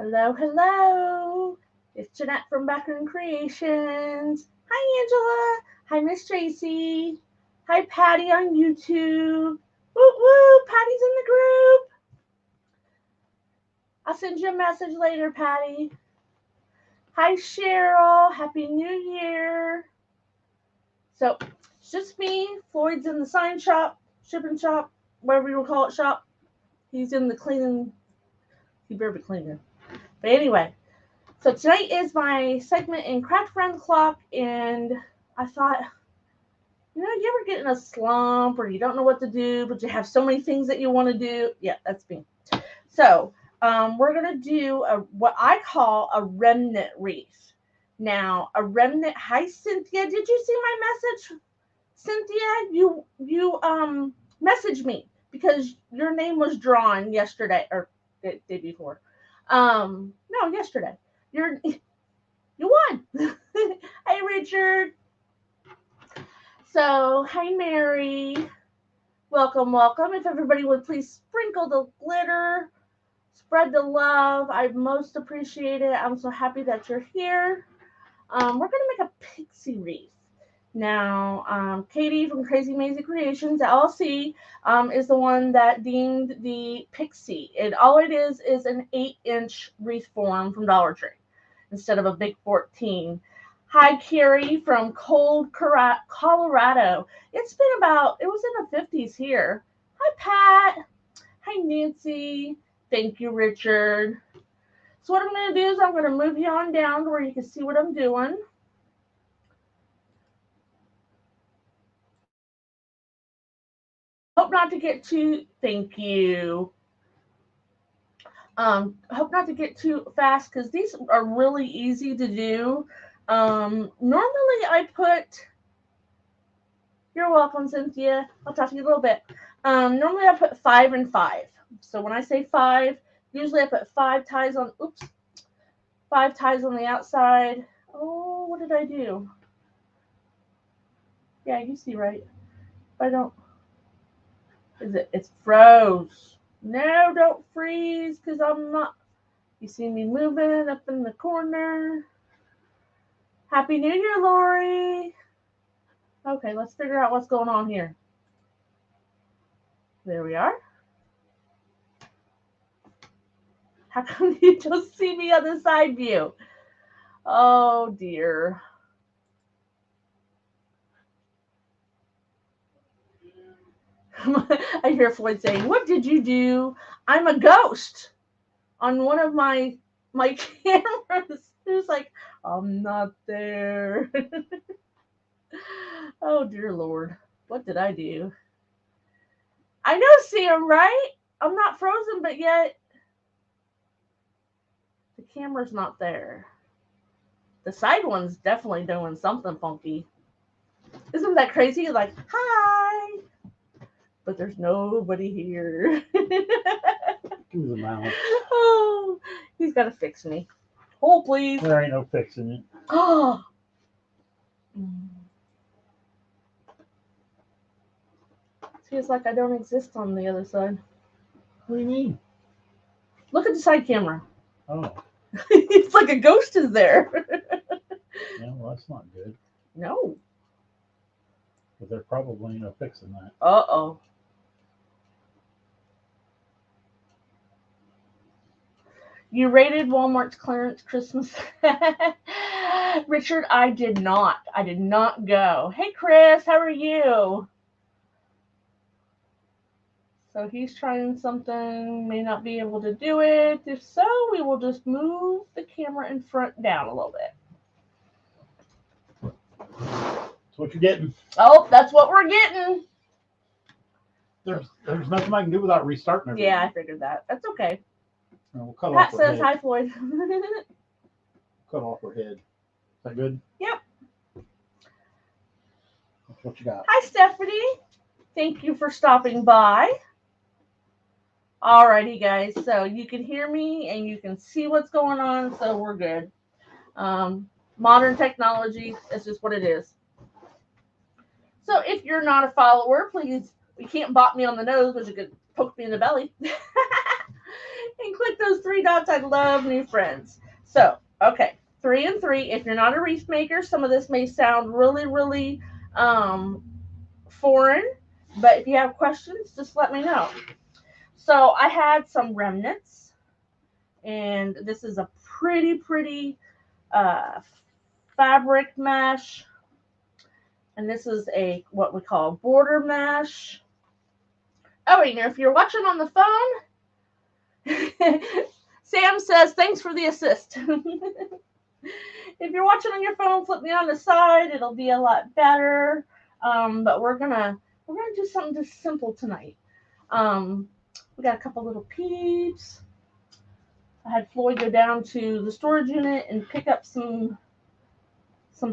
Hello, hello. It's Jeanette from Backroom Creations. Hi, Angela. Hi, Miss Tracy. Hi, Patty on YouTube. Woo woo, Patty's in the group. I'll send you a message later, Patty. Hi, Cheryl. Happy New Year. So, it's just me. Floyd's in the sign shop, shipping shop, whatever you will call it shop. He's in the cleaning. He better be cleaning. But anyway, so tonight is my segment in Craft Around the Clock, and I thought, you ever get in a slump or you don't know what to do, but you have so many things that you want to do? Yeah, that's me. So we're going to do what I call a remnant wreath. Now, a remnant. Hi, Cynthia. Did you see my message? Cynthia, you messaged me because your name was drawn yesterday or the day before. No, yesterday. You won. Hey, Richard. So, hi, Mary. Welcome, welcome. If everybody would please sprinkle the glitter, spread the love. I most appreciate it. I'm so happy that you're here. We're going to make a pixie wreath. Now, Katie from Crazy Maisie Creations, LLC, is the one that deemed the pixie. And all it is an 8-inch wreath form from Dollar Tree instead of a big 14. Hi, Carrie from Cold, Colorado. It was in the 50s here. Hi, Pat. Hi, Nancy. Thank you, Richard. So what I'm going to do is I'm going to move you on down to where you can see what I'm doing. Hope not to get too, thank you. Hope not to get too fast because these are really easy to do. Normally I put, you're welcome, Cynthia. I'll talk to you a little bit. Normally I put 5 and 5. So when I say 5, usually I put 5 ties on, 5 ties on the outside. Oh, what did I do? Yeah, you see right. If I don't, it's froze. No, don't freeze because I'm not. You see me moving up in the corner. Happy New Year, Lori. Okay, let's figure out what's going on here. There we are. How come you just see me on the side view? Oh, dear. I hear Floyd saying, "What did you do? I'm a ghost." On one of my cameras, it's like, I'm not there. Oh, dear Lord. What did I do? I know, Sam, right? I'm not frozen, but yet the camera's not there. The side one's definitely doing something funky. Isn't that crazy? Like, hi. But there's nobody here. Give me the mouse. Oh, he's got to fix me. Hold, please. There ain't no fixing it. Oh. Feels like I don't exist on the other side. What do you mean? Look at the side camera. Oh. It's like a ghost is there. Yeah, well, that's not good. No. But they're probably no fixing that. Uh-oh. You rated Walmart's clearance Christmas. Richard, I did not. I did not go. Hey, Chris, how are you? So he's trying something, may not be able to do it. If so, we will just move the camera in front down a little bit. That's what you're getting. Oh, that's what we're getting. There's nothing I can do without restarting everything. Yeah, I figured that. That's okay. We'll cut Pat off says her head. hi, Floyd. Cut off her head. Is that good? Yep. That's what you got. Hi, Stephanie. Thank you for stopping by. Alrighty, guys. So you can hear me and you can see what's going on, so we're good. Modern technology, that's just what it is. So if you're not a follower, please, you can't bop me on the nose, but you could poke me in the belly. and click those 3 dots. I love new friends. So, okay, 3 and 3. If you're not a wreath maker, some of this may sound really, really foreign, but if you have questions, just let me know. So I had some remnants, and this is a pretty fabric mesh, and this is a what we call border mesh. Oh, you know, if you're watching on the phone, Sam says thanks for the assist. If you're watching on your phone, flip me on the side. It'll be a lot better. But we're gonna do something just simple tonight. We got a couple little peeps. I had Floyd go down to the storage unit and pick up some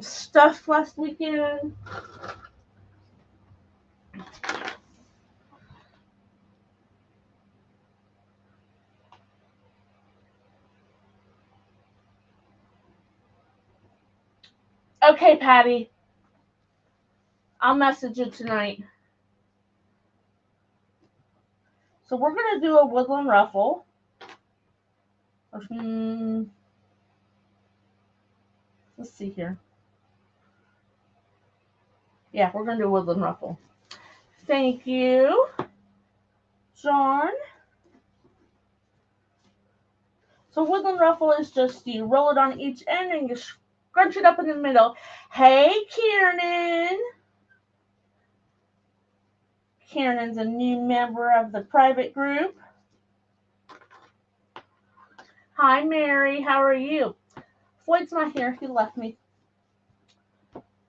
stuff last weekend. Okay, Patty. I'll message you tonight. So we're going to do a woodland ruffle. Let's see here. Yeah, we're going to do a woodland ruffle. Thank you, John. So woodland ruffle is just you roll it on each end and you scrunch it up in the middle. Hey, Kiernan. Kiernan's a new member of the private group. Hi, Mary. How are you? Floyd's not here. He left me.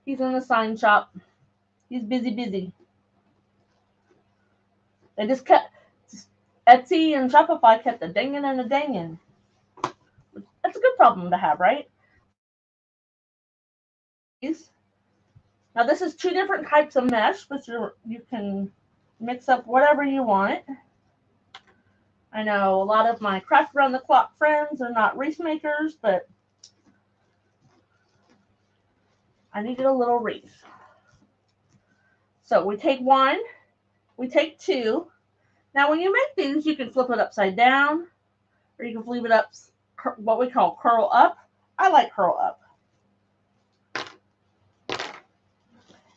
He's in the sign shop. He's busy. They just kept, Etsy and Shopify kept a dinging and a danging. That's a good problem to have, right? Now this is 2 different types of mesh, but you can mix up whatever you want. I know a lot of my craft around the clock friends are not wreath makers, but I needed a little wreath. So we take 1, we take 2. Now when you make these, you can flip it upside down, or you can flip it up, what we call curl up. I like curl up.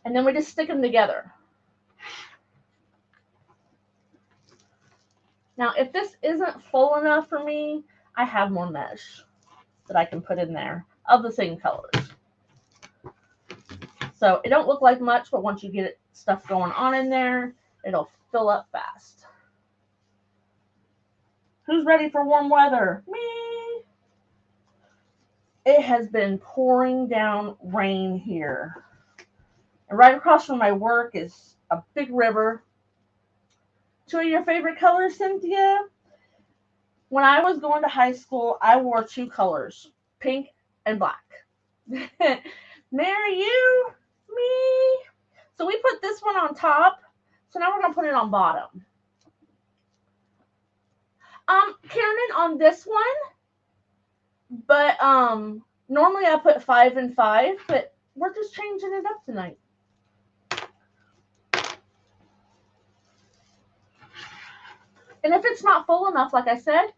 And then we just stick them together. Now, if this isn't full enough for me, I have more mesh that I can put in there of the same colors. So it don't look like much, but once you get stuff going on in there, it'll fill up fast. Who's ready for warm weather? Me. It has been pouring down rain here. And right across from my work is a big river. 2 of your favorite colors, Cynthia? When I was going to high school, I wore 2 colors, pink and black. Mary, you, me. So we put this one on top. So now we're going to put it on bottom. Karen, on this one, but normally I put 5 and 5, but we're just changing it up tonight. And if it's not full enough, like I said,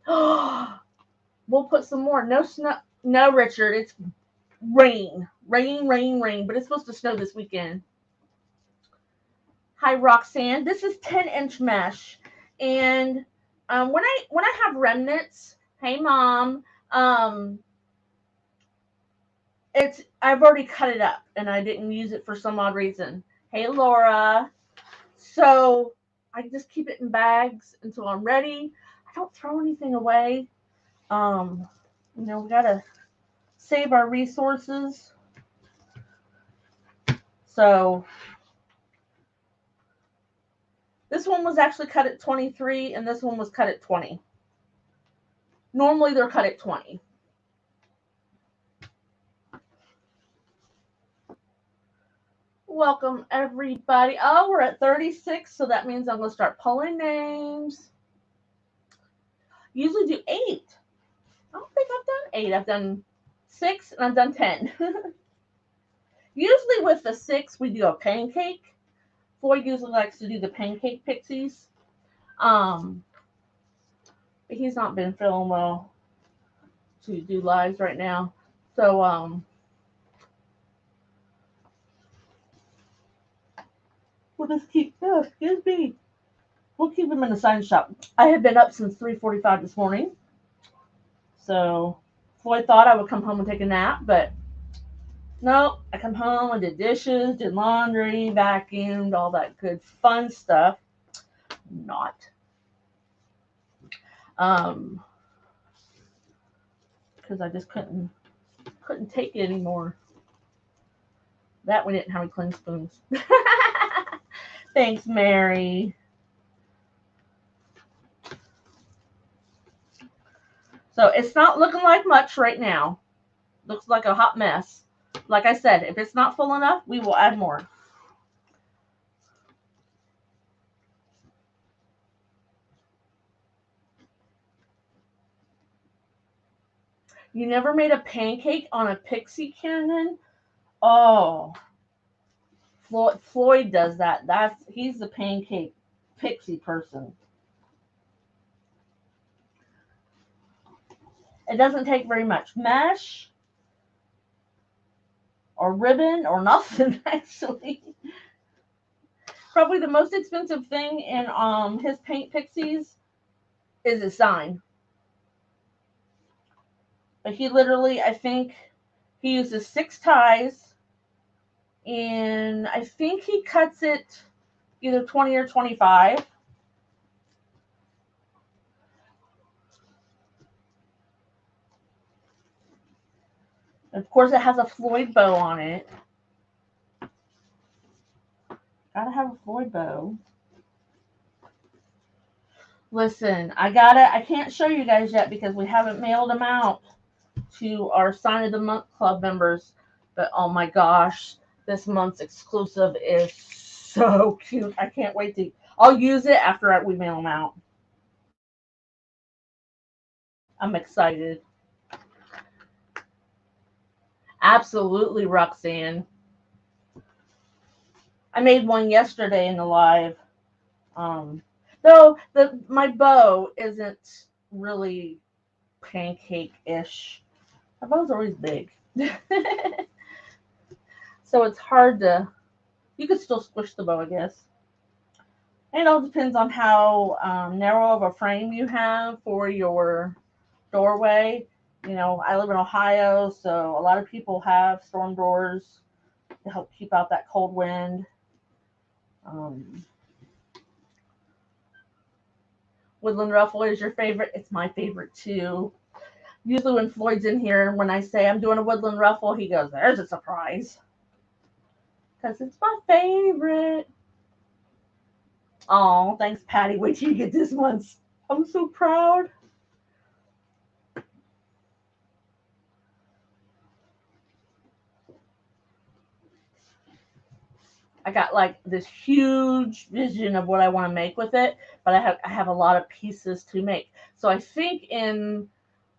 we'll put some more. No snow. No, Richard, it's rain. Rain. But it's supposed to snow this weekend. Hi, Roxanne. This is 10-inch mesh. And when I have remnants, hey, Mom, I've already cut it up, and I didn't use it for some odd reason. Hey, Laura. So I just keep it in bags until I'm ready. I don't throw anything away. We gotta save our resources. So this one was actually cut at 23, and this one was cut at 20. Normally they're cut at 20. Welcome, everybody. Oh, we're at 36, so that means I'm going to start pulling names. Usually do 8. I don't think I've done 8. I've done 6, and I've done 10. Usually with the 6, we do a pancake. Floyd usually likes to do the pancake pixies. but he's not been feeling well to do lives right now. So we'll just keep, oh, excuse me, we'll keep him in the sign shop. I had been up since 3:45 this morning. So Floyd thought I would come home and take a nap, but nope. I come home and did dishes, did laundry, vacuumed, all that good fun stuff. Not. Because I just couldn't take it anymore. That we didn't have any clean spoons. Thanks, Mary. So it's not looking like much right now. Looks like a hot mess. Like I said, if it's not full enough, we will add more. You never made a pancake on a pixie cannon? Oh, Floyd does that. He's the pancake pixie person. It doesn't take very much mesh or ribbon or nothing, actually. Probably the most expensive thing in his paint pixies is his sign. But he literally, I think, he uses 6 ties, and I think he cuts it either 20 or 25. Of course, it has a Floyd bow on it. Gotta have a Floyd bow. Listen, I can't show you guys yet because we haven't mailed them out to our Sign of the Month Club members. But oh my gosh, this month's exclusive is so cute. I can't wait to. I'll use it after we mail them out. I'm excited. Absolutely, Roxanne. I made one yesterday in the live. Though my bow isn't really pancake-ish. My bow's always big. So it's hard to, you could still squish the bow, I guess. And it all depends on how narrow of a frame you have for your doorway. You know, I live in Ohio, so a lot of people have storm doors to help keep out that cold wind. Woodland Ruffle is your favorite. It's my favorite too. Usually when Floyd's in here, when I say I'm doing a Woodland Ruffle, he goes, there's a surprise. Because it's my favorite. Oh, thanks, Patty. Wait till you get this one. I'm so proud. I got like this huge vision of what I want to make with it, but I have a lot of pieces to make. So I think in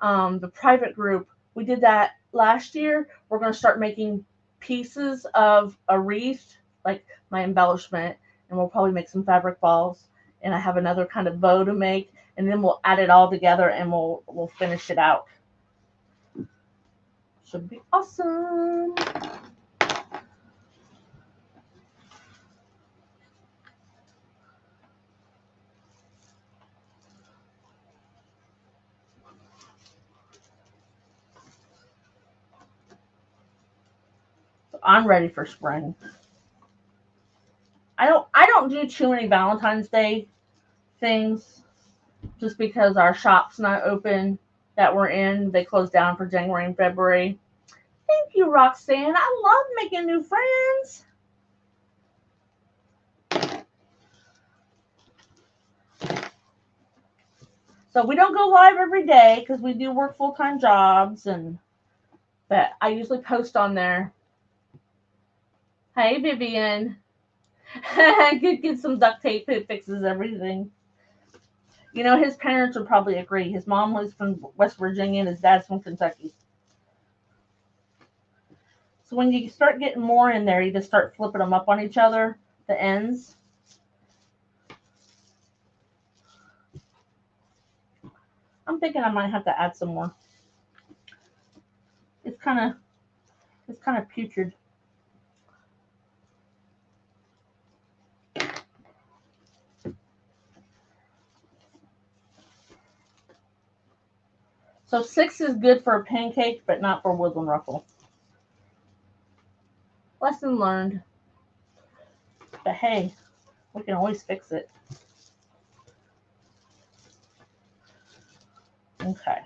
the private group, we did that last year. We're going to start making pieces of a wreath, like my embellishment, and we'll probably make some fabric balls. And I have another kind of bow to make, and then we'll add it all together and we'll finish it out. Should be awesome. So I'm ready for spring. I don't do too many Valentine's Day things just because our shop's not open that we're in. They close down for January and February. Thank you, Roxanne. I love making new friends. So we don't go live every day because we do work full-time jobs, but I usually post on there. Hey, Vivian. Get some duct tape. It fixes everything. You know, his parents would probably agree. His mom was from West Virginia and his dad's from Kentucky. So when you start getting more in there, you just start flipping them up on each other, the ends. I'm thinking I might have to add some more. It's kind of putrid. So 6 is good for a pancake, but not for woodland ruffle. Lesson learned. But hey, we can always fix it. Okay.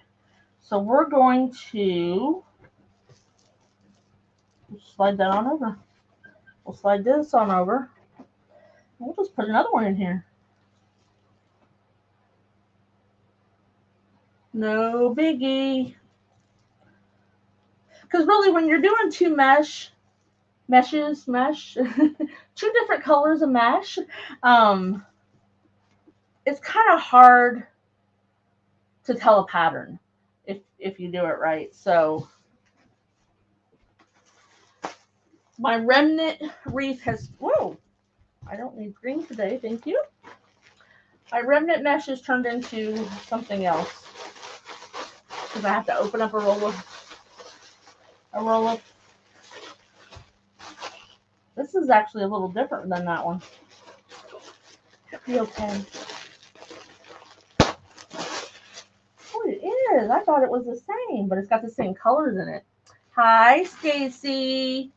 So we're going to slide that on over. We'll slide this on over. We'll just put another one in here. No biggie. Because really, when you're doing two mesh, two different colors of mesh, it's kind of hard to tell a pattern if you do it right. So my remnant wreath has, whoa, I don't need green today, thank you. My remnant mesh has turned into something else. Because I have to open up a roll of. This is actually a little different than that one. It'll be okay. Oh, it is. I thought it was the same, but it's got the same colors in it. Hi, Stacy.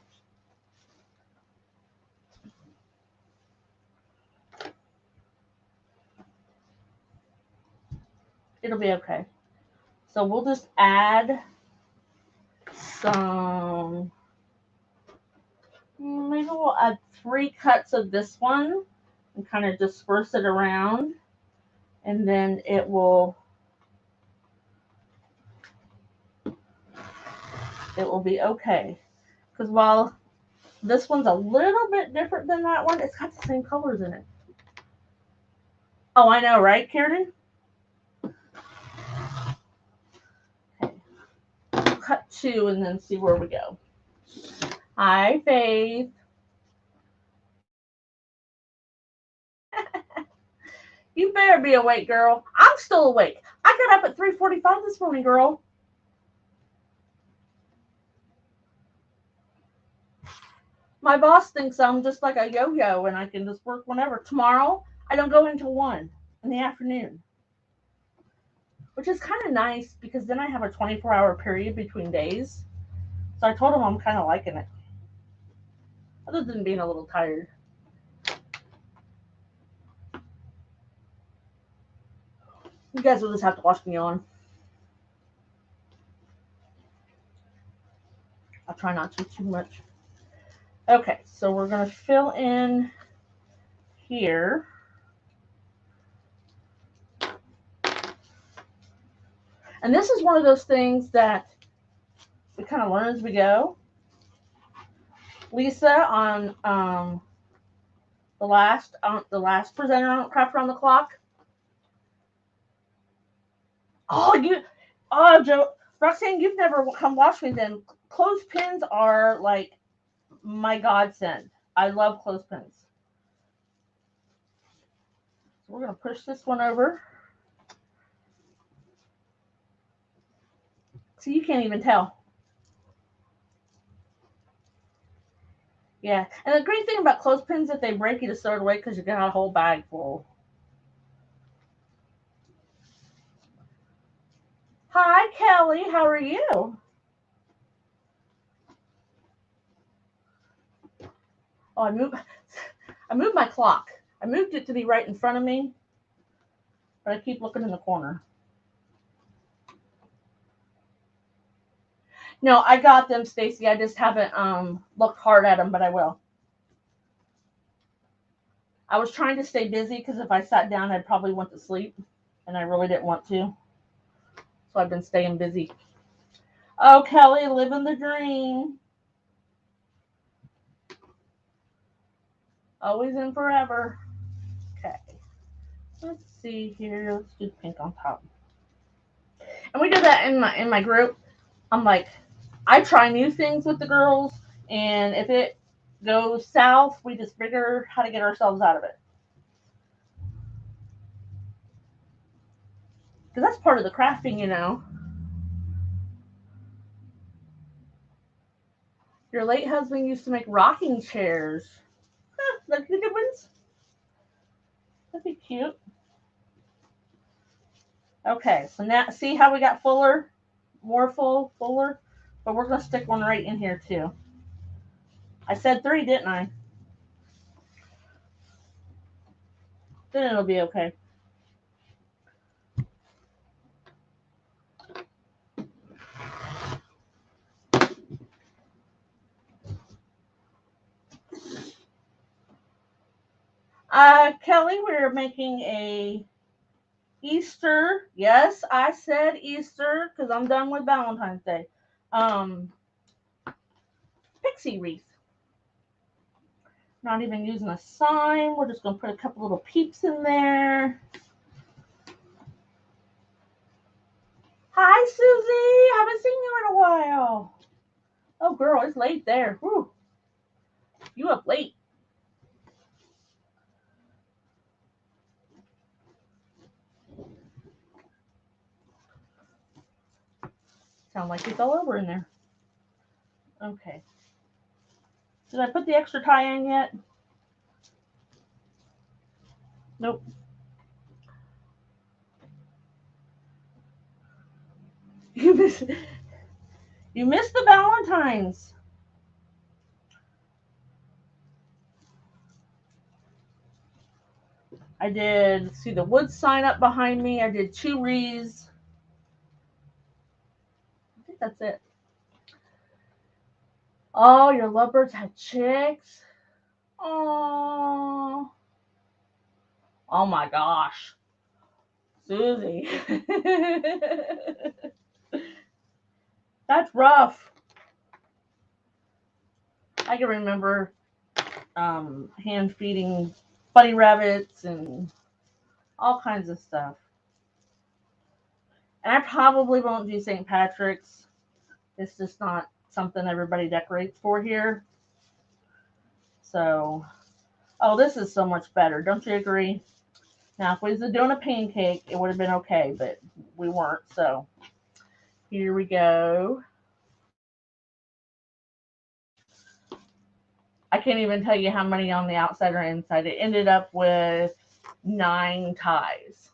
It'll be okay. So we'll just add some, maybe we'll add 3 cuts of this one and kind of disperse it around, and then it will be okay. Because while this one's a little bit different than that one, it's got the same colors in it. Oh, I know, right, Karen? Okay. We'll cut 2 and then see where we go. Hi, Faith. You better be awake, girl. I'm still awake. I got up at 3:45 this morning, girl. My boss thinks I'm just like a yo-yo and I can just work whenever. Tomorrow, I don't go until 1 in the afternoon, which is kind of nice because then I have a 24-hour period between days. So I told him I'm kind of liking it, other than being a little tired. You guys will just have to watch me on. I'll try not to too much. Okay, so we're going to fill in here. And this is one of those things that we kind of learn as we go. Lisa on the last presenter on Craft Around the Clock. Joe, Roxanne, you've never come watch me then. Clothespins are like my godsend. I love clothespins. So we're going to push this one over. See, you can't even tell. Yeah, and the great thing about clothespins, if they break, you just throw it away because you got a whole bag full. Hi, Kelly. How are you? Oh, I moved my clock. I moved it to be right in front of me, but I keep looking in the corner. No, I got them, Stacy. I just haven't looked hard at them, but I will. I was trying to stay busy because if I sat down, I'd probably went to sleep, and I really didn't want to. So I've been staying busy. Oh, Kelly, living the dream. Always and forever. Okay. Let's see here. Let's do pink on top. And we do that in my group. I'm like, I try new things with the girls, and if it goes south, we just figure how to get ourselves out of it. Because that's part of the crafting, you know. Your late husband used to make rocking chairs. Huh, like the good ones. That'd be cute. Okay, so now see how we got fuller? More fuller? But we're going to stick one right in here too. I said 3, didn't I? Then it'll be okay. Kelly, we're making a Easter. Yes, I said Easter because I'm done with Valentine's Day. Pixie wreath. Not even using a sign. We're just going to put a couple little peeps in there. Hi, Susie. Haven't seen you in a while. Oh, girl, it's late there. Whew. You up late. Sound like you fell over in there. Okay. Did I put the extra tie in yet? Nope. You missed the Valentines. I did, see the wood sign up behind me. I did 2 wreaths. I think that's it. Oh, your lovebirds had chicks. Oh. Oh my gosh. Susie. That's rough. I can remember hand feeding bunny rabbits and all kinds of stuff. And I probably won't do St. Patrick's. It's just not something everybody decorates for here. So, oh, this is so much better. Don't you agree? Now, if we was doing a pancake, it would have been okay, but we weren't. So, here we go. I can't even tell you how many on the outside or inside. It ended up with 9 ties.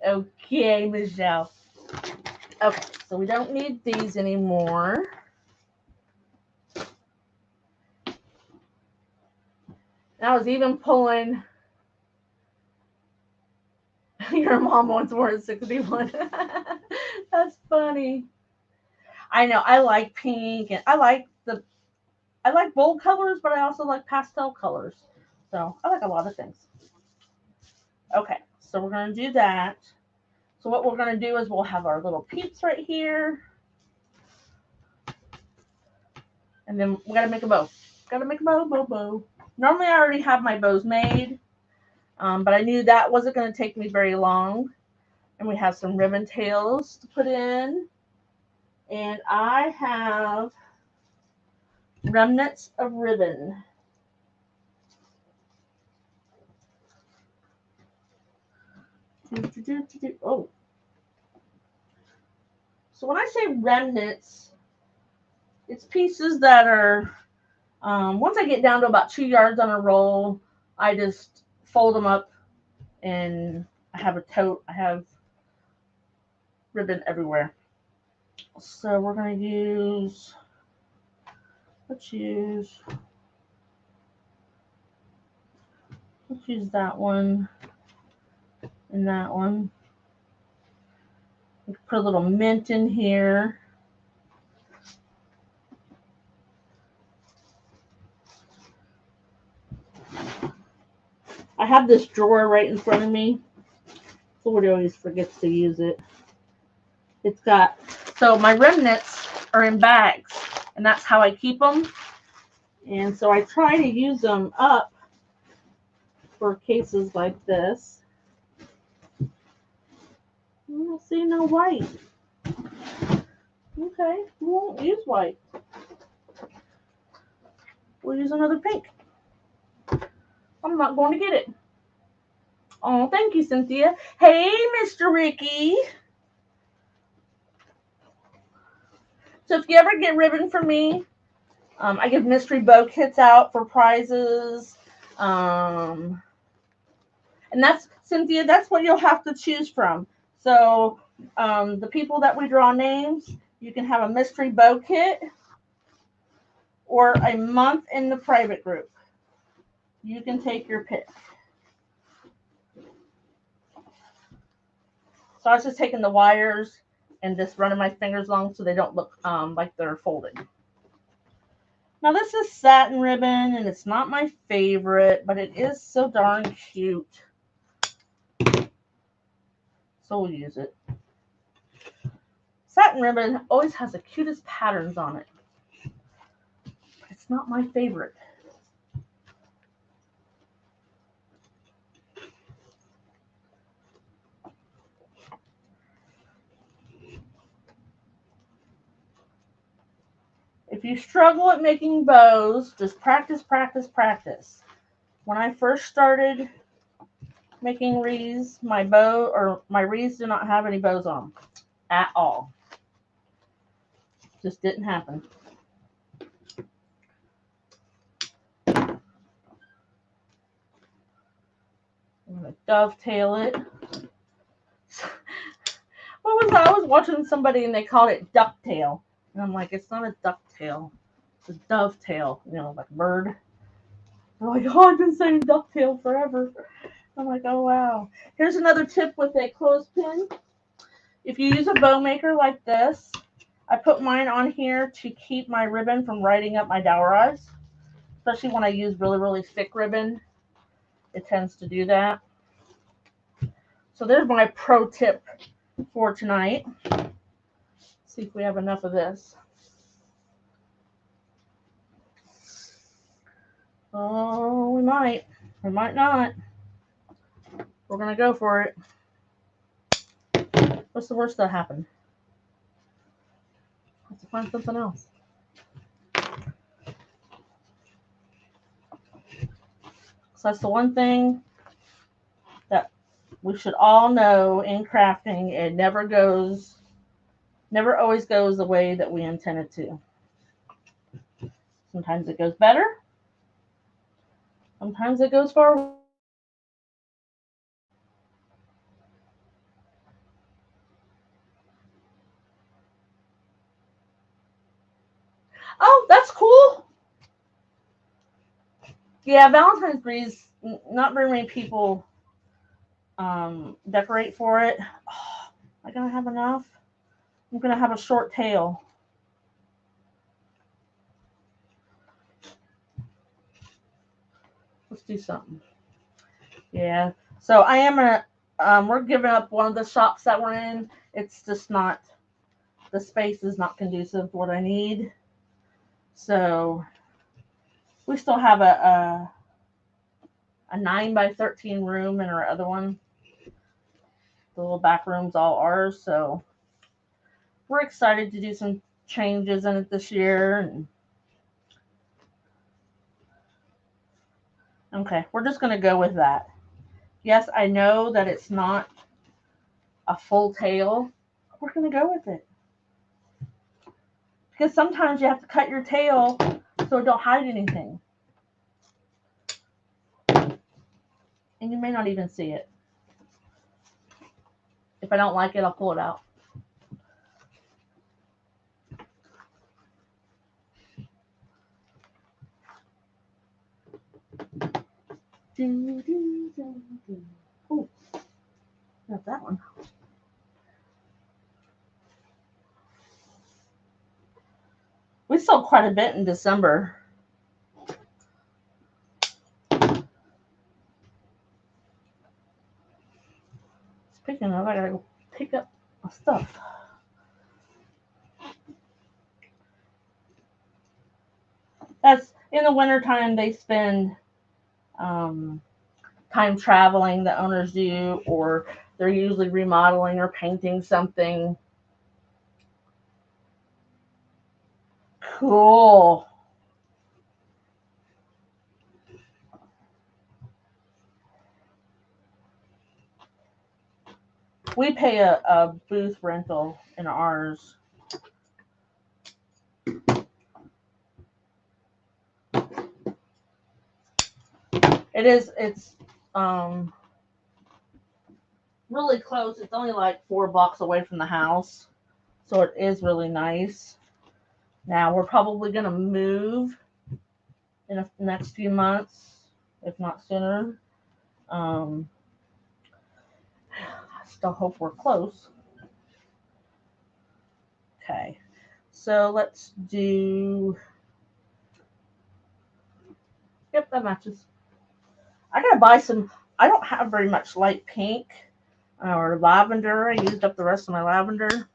Okay, Michelle. Okay, so we don't need these anymore. And I was even pulling. Your mom once wore a 61. That's funny. I know. I like pink and I like bold colors, but I also like pastel colors. So I like a lot of things. Okay, so we're gonna do that. So what we're gonna do is we'll have our little peeps right here. And then we gotta make a bow. Gotta make a bow. Normally I already have my bows made, but I knew that wasn't gonna take me very long. And we have some ribbon tails to put in. And I have remnants of ribbon. Oh. So when I say remnants, it's pieces that are, once I get down to about 2 yards on a roll, I just fold them up and I have a tote. I have ribbon everywhere. So we're going to use, let's use that one and that one. Put a little mint in here. I have this drawer right in front of me. Ford always forgets to use it. It's got, so my remnants are in bags, and that's how I keep them. And so I try to use them up for cases like this. I don't see no white. Okay, we won't use white. We'll use another pink. I'm not going to get it. Oh, thank you, Cynthia. Hey, Mr. Ricky. So if you ever get ribbon from me, I give mystery bow kits out for prizes. And that's, Cynthia, that's what you'll have to choose from. So the people that we draw names, you can have a mystery bow kit or a month in the private group. You can take your pick. So I was just taking the wires and just running my fingers along so they don't look like they're folded. Now this is satin ribbon and it's not my favorite, but it is so darn cute. So we'll use it. Satin ribbon always has the cutest patterns on it. But it's not my favorite. If you struggle at making bows, just practice, practice, practice. When I first started making wreaths, my wreaths do not have any bows on them at all. Just didn't happen. I'm gonna dovetail it. What was that? I was watching somebody and they called it ducktail. And I'm like, it's not a ducktail. It's a dovetail, like a bird. They're like, oh, I've been saying ducktail forever. I'm like, oh, wow. Here's another tip with a clothespin. If you use a bow maker like this, I put mine on here to keep my ribbon from riding up my dowel rods. Especially when I use really, really thick ribbon. It tends to do that. So there's my pro tip for tonight. Let's see if we have enough of this. Oh, we might. We might not. We're going to go for it. What's the worst that happened? Let's find something else. So that's the one thing that we should all know in crafting. It never always goes the way that we intend it to. Sometimes it goes better. Sometimes it goes far worse. Oh, that's cool. Yeah, Valentine's wreaths, not very many people decorate for it. Oh, am I going to have enough? I'm going to have a short tail. Let's do something. Yeah. So I am going to, we're giving up one of the shops that we're in. It's just not, the space is not conducive to what I need. So we still have a 9x13 room in our other one. The little back room's all ours. So we're excited to do some changes in it this year. And okay, we're just going to go with that. Yes, I know that it's not a full tail. We're going to go with it. Because sometimes you have to cut your tail so it don't hide anything. And you may not even see it. If I don't like it, I'll pull it out. Oh, not that one. We sold quite a bit in December. Speaking of, I gotta go pick up my stuff. That's in the wintertime, they spend time traveling, the owners do, or they're usually remodeling or painting something. Cool. We pay a booth rental in ours. It's really close. It's only like 4 blocks away from the house. So it is really nice. Now we're probably going to move in the next few months, if not sooner. I still hope we're close. Okay, so let's do. Yep, that matches. I gotta buy some. I don't have very much light pink or lavender. I used up the rest of my lavender.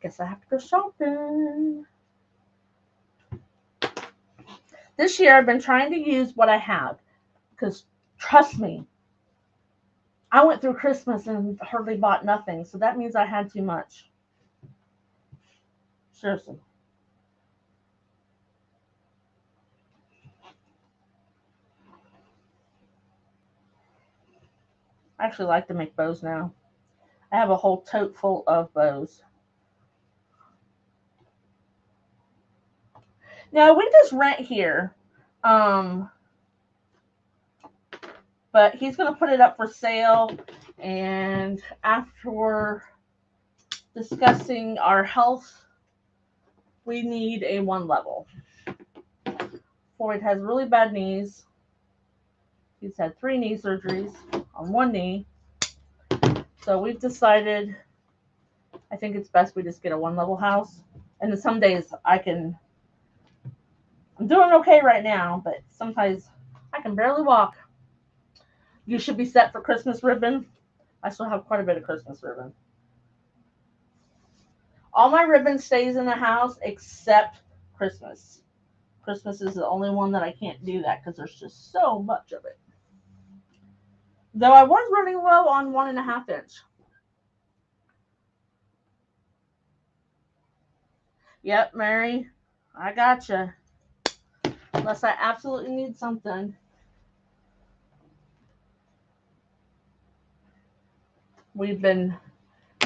Guess I have to go shopping. This year I've been trying to use what I have because trust me, I went through Christmas and hardly bought nothing. So that means I had too much. Seriously. I actually like to make bows now. I have a whole tote full of bows. Now we just rent here. But he's going to put it up for sale. And after discussing our health, we need a 1 level. Floyd has really bad knees. He's had 3 knee surgeries on 1 knee. So we've decided, I think it's best we just get a 1 level house. And then some days I'm doing okay right now, but sometimes I can barely walk. You should be set for Christmas ribbon. I still have quite a bit of Christmas ribbon. All my ribbon stays in the house except Christmas. Christmas is the only one that I can't do that because there's just so much of it. Though I was running low on 1.5 inch. Yep, Mary, I gotcha. Unless I absolutely need something. We've been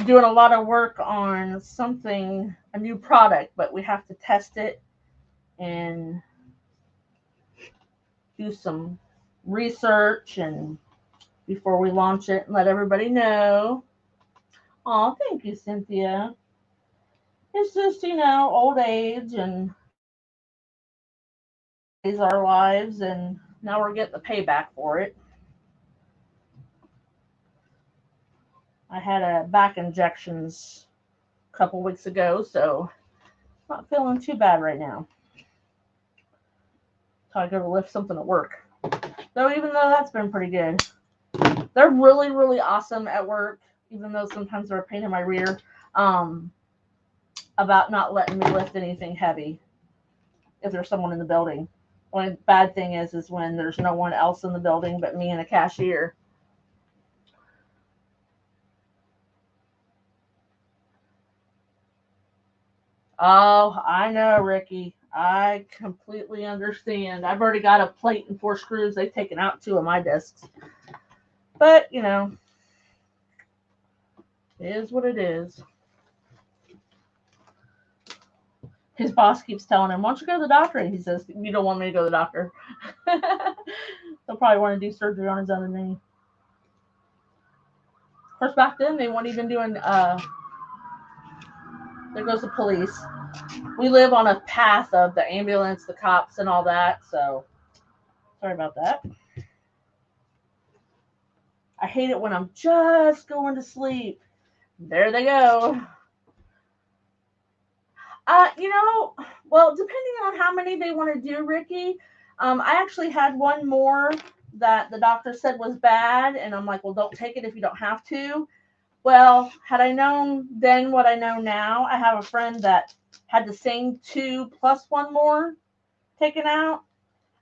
doing a lot of work on something, a new product, but we have to test it and do some research and before we launch it and let everybody know. Oh, thank you, Cynthia. It's just, old age and is our lives, and now we're getting the payback for it. I had a back injections a couple weeks ago, so not feeling too bad right now. So I go to lift something at work. Though even though that's been pretty good. They're really, really awesome at work, even though sometimes they're a pain in my rear, about not letting me lift anything heavy if there's someone in the building. The only bad thing is when there's no one else in the building but me and a cashier. Oh, I know, Ricky. I completely understand. I've already got a plate and 4 screws. They've taken out 2 of my discs. But, it is what it is. His boss keeps telling him, why don't you go to the doctor? And he says, you don't want me to go to the doctor. He'll probably want to do surgery on his other knee. Of course, back then, they weren't even doing, there goes the police. We live on a path of the ambulance, the cops, and all that. So, sorry about that. I hate it when I'm just going to sleep. There they go. Well, depending on how many they want to do, Ricky, I actually had one more that the doctor said was bad, and I'm like, well, don't take it if you don't have to. Well, had I known then what I know now, I have a friend that had the same 2 plus 1 more taken out,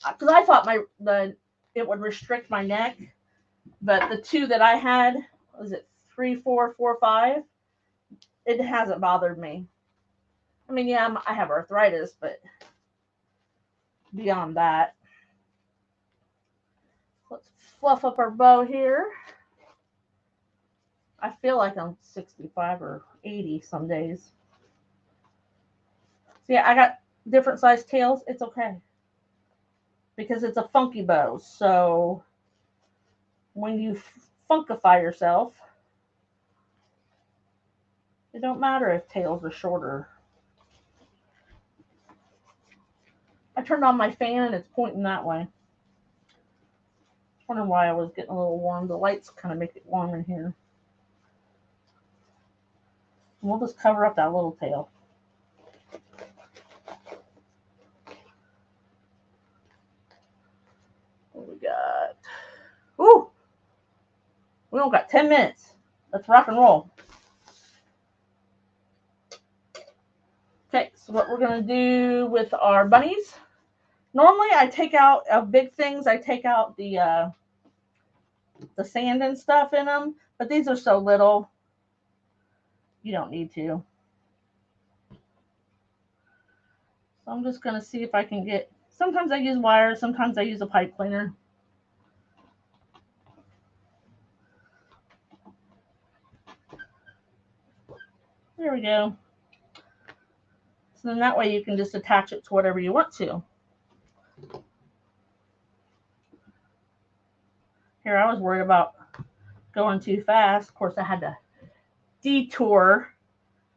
because I thought it would restrict my neck, but the 2 that I had, was it 3, 4, 4, 5? It hasn't bothered me. I mean, yeah, I have arthritis, but beyond that. Let's fluff up our bow here. I feel like I'm 65 or 80 some days. So yeah, I got different size tails. It's okay. Because it's a funky bow. So when you funkify yourself, it don't matter if tails are shorter. I turned on my fan and it's pointing that way. Wondering why I was getting a little warm. The lights kind of make it warm in here. And we'll just cover up that little tail. What we got? Ooh! We only got 10 minutes. Let's rock and roll. Okay, so what we're going to do with our bunnies. Normally I take out, of big things, I take out the sand and stuff in them. But these are so little, you don't need to. So I'm just going to see if I can get, sometimes I use wire, sometimes I use a pipe cleaner. There we go. So then that way you can just attach it to whatever you want to. Here, I was worried about going too fast. Of course, I had to detour,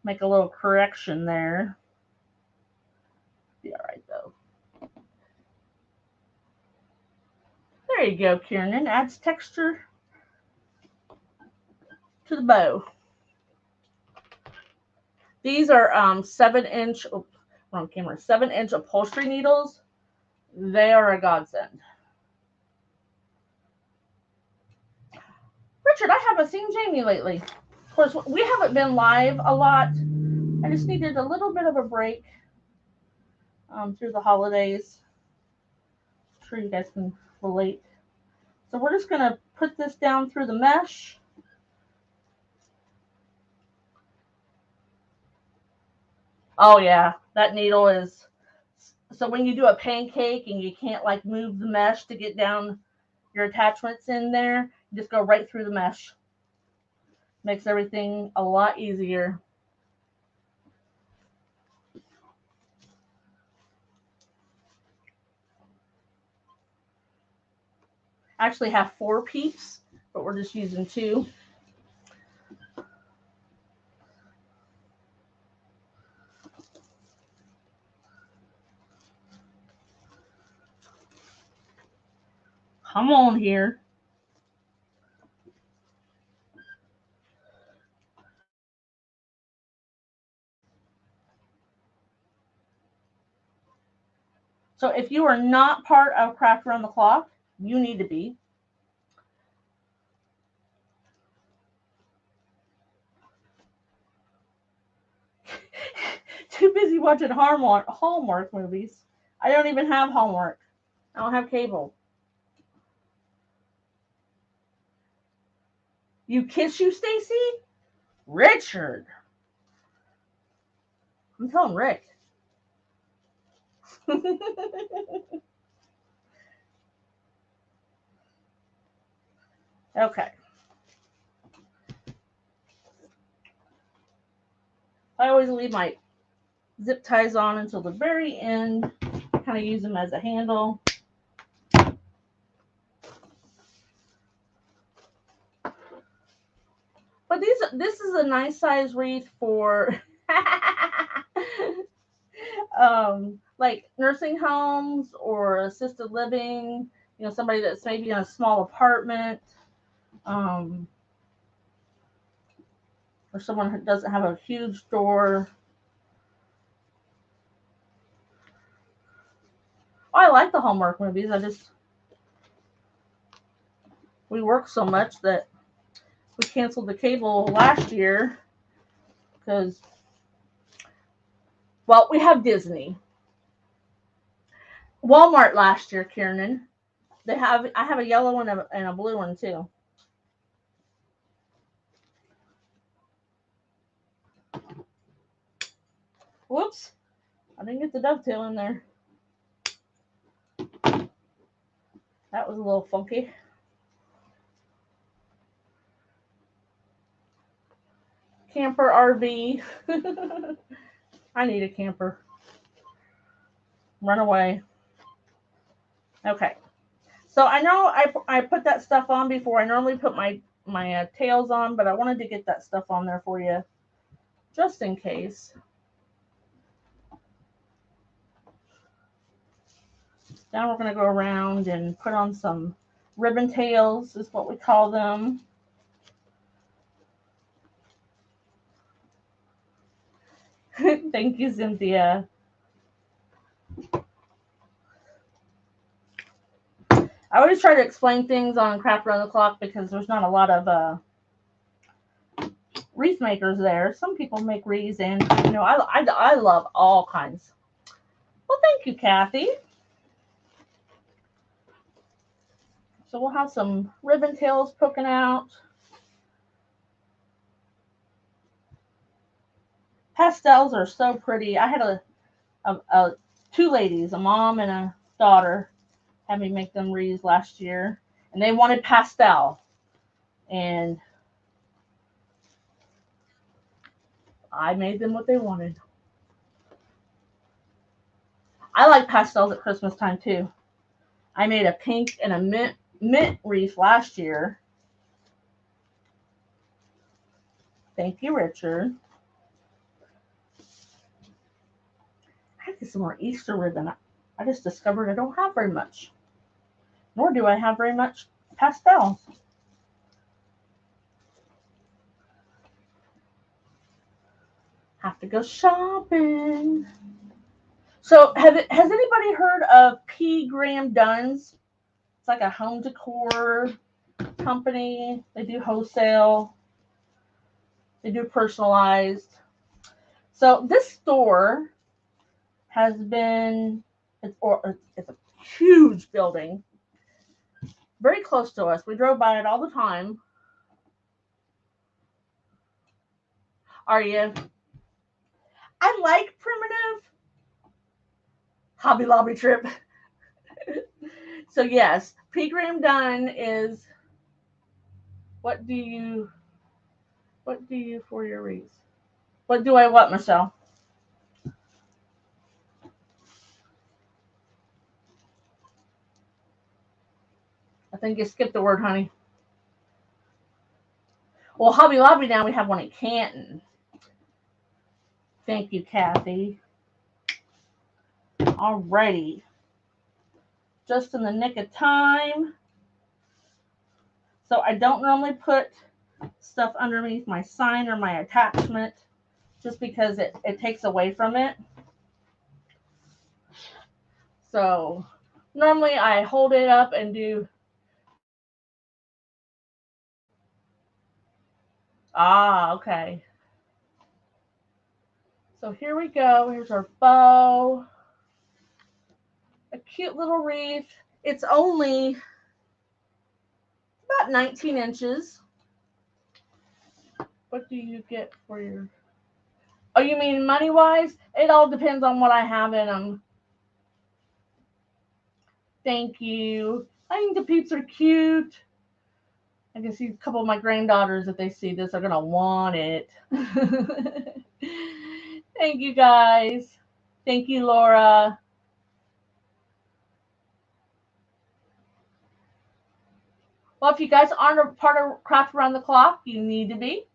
make a little correction there. Be all right, though. There you go, Kieran. Adds texture to the bow. These are 7-inch, wrong camera, 7-inch upholstery needles. They are a godsend. Richard, I haven't seen Jamie lately. Of course, we haven't been live a lot. I just needed a little bit of a break through the holidays. I'm sure you guys can relate. So we're just going to put this down through the mesh. Oh yeah, that needle is, so when you do a pancake and you can't like move the mesh to get down your attachments in there, you just go right through the mesh. Makes everything a lot easier. I actually have 4 peeps, but we're just using 2. Come on here. So if you are not part of Craft Around the Clock, you need to be. Too busy watching Hallmark movies. I don't even have Hallmark. I don't have cable. You kiss you, Stacy? Richard. I'm telling Rick. Okay. I always leave my zip ties on until the very end. Kind of use them as a handle. But this is a nice size wreath for like nursing homes or assisted living. You know, somebody that's maybe in a small apartment, or someone who doesn't have a huge door. Oh, I like the Hallmark movies. We work so much that we canceled the cable last year because, well, we have Disney. Walmart last year, Kiernan. I have a yellow one and a blue one too. Whoops. I didn't get the dovetail in there. That was a little funky. camper RV. I need a camper. Run away. Okay. So I know I put that stuff on before. I normally put my tails on, but I wanted to get that stuff on there for you just in case. Now we're going to go around and put on some ribbon tails, is what we call them. Thank you, Cynthia. I always try to explain things on Craft Around the Clock because there's not a lot of wreath makers there. Some people make wreaths, and you know, I love all kinds. Well, thank you, Kathy. So we'll have some ribbon tails poking out. Pastels are so pretty. I had two ladies, a mom and a daughter, had me make them wreaths last year, and they wanted pastel, and I made them what they wanted. I like pastels at Christmas time too. I made a pink and a mint wreath last year. Thank you, Richard. I have to get some more Easter ribbon. I just discovered I don't have very much. Nor do I have very much pastel. Have to go shopping. So has anybody heard of P. Graham Dunn's? It's like a home decor company. They do wholesale. They do personalized. So this store has been, it's a huge building, very close to us. We drove by it all the time. Are you? I like primitive. Hobby Lobby trip. So yes, P. Graham Dunn is, what do you for your wreaths? What do I what, Michelle? I think you skipped the word, honey. Well, Hobby Lobby now we have one in Canton. Thank you, Kathy. Alrighty. Just in the nick of time. So I don't normally put stuff underneath my sign or my attachment just because it takes away from it. So normally I hold it up and do. Ah, okay. So here we go. Here's our bow. A cute little wreath. It's only about 19 inches. What do you get for your... Oh, you mean money-wise? It all depends on what I have in them. Thank you. I think the peeps are cute. I can see a couple of my granddaughters, if they see this, are going to want it. Thank you, guys. Thank you, Laura. Well, if you guys aren't a part of Craft Around the Clock, you need to be.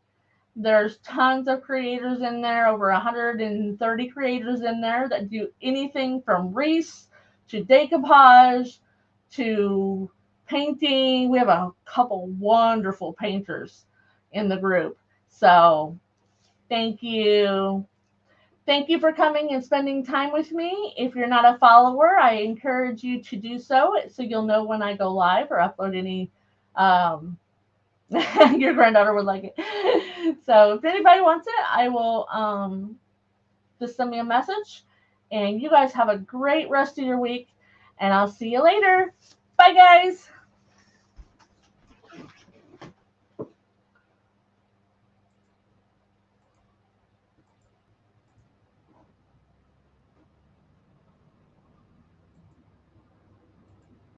There's tons of creators in there, over 130 creators in there that do anything from wreaths to decoupage to painting. We have a couple wonderful painters in the group. So thank you. Thank you for coming and spending time with me. If you're not a follower, I encourage you to do so you'll know when I go live or upload any. Your granddaughter would like it. So if anybody wants it, I will just send me a message. And you guys have a great rest of your week. And I'll see you later. Bye, guys.